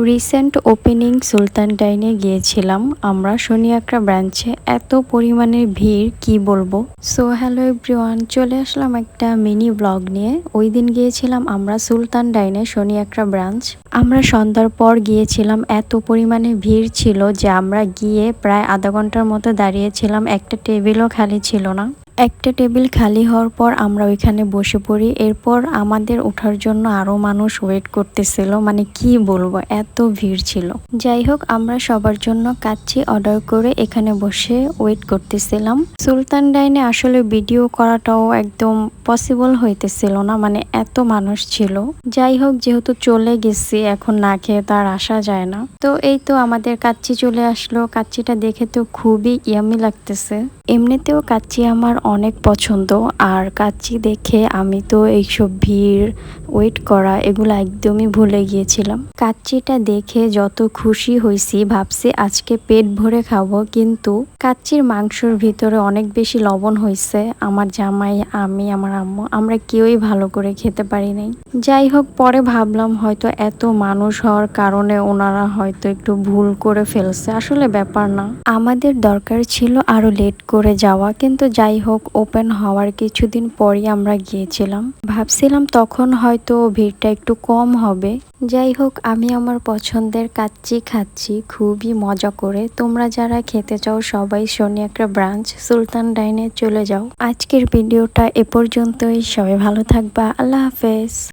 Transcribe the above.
Recent opening সুলতান ডাইনে গিয়েছিলাম আমরা শনি একরা ব্রাঞ্চে। এত পরিমাণের ভিড় কি বলবো। সো হ্যালো এভরিওয়ান, চলে আসলাম একটা মিনি ব্লগ নিয়ে। ওই দিন গিয়েছিলাম আমরা সুলতান ডাইনে শনি একরা ব্রাঞ্চ। আমরা সন্ধ্যার পর গিয়েছিলাম, এত পরিমাণে ভিড় ছিল যে আমরা গিয়ে প্রায় আধা ঘন্টার মতো দাঁড়িয়েছিলাম, একটা টেবিলও খালি ছিল না। একটা টেবিল খালি হওয়ার পর আমরা ওইখানে বসে পড়ি। এরপর আমাদের ওঠার জন্য আরো মানুষ ওয়েট করতেছিল, মানে কি বলবো, এত ভিড় ছিল। যাই হোক, আমরা সবার জন্য কাচ্চি অর্ডার করে এখানে বসে ওয়েট করতেছিলাম। সুলতান ডাইনে আসলে ভিডিও করাটাও একদম পসিবল হইতেছিল না, মানে এত মানুষ ছিল। যাই হোক, যেহেতু চলে গেছি এখন না খেয়ে তো আর আসা যায় না। তো এই তো আমাদের কাচ্চি চলে আসলো। কাচ্চিটা দেখে তো খুবই ইয়ামি লাগতেছে। এমনিতেও কাচ্চি আমার অনেক পছন্দ, আর কাচ্চি দেখে আমি তো এইসব ভিড়, ওয়েট করা এগুলো একদমই ভুলে গিয়েছিলাম। কাচ্চিটা দেখে যত খুশি হয়েছি, ভাবছি আজকে পেট ভরে খাবো, কিন্তু কাচ্চির মাংসর ভিতরে অনেক বেশি লবণ হয়েছে। আমার জামাই, আমি, আমার আম্মু, আমরা কেউই ভালো করে খেতে পারি নাই। যাই হোক, পরে ভাবলাম হয়তো এত মানুষ হওয়ার কারণে ওনারা হয়তো একটু ভুল করে ফেলছে, আসলে ব্যাপার না। আমাদের দরকার ছিল আরো লেট করে যাওয়া, কিন্তু যাই হোক, ওপেন হওয়ার কিছুদিন পরই আমরা গিয়েছিলাম। ভাবছিলাম তখন হয়তো ভিড়টা একটু কম হবে। যাই হোক, আমি আমার পছন্দের কাচ্চি খাচ্ছি খুবই মজা করে। তোমরা যারা খেতে চাও সবাই শনি একরা ব্রাঞ্চ সুলতান ডাইনে চলে যাও। আজকের ভিডিওটা এ পর্যন্তই। সবাই ভালো থাকবা। আল্লাহ হাফেজ।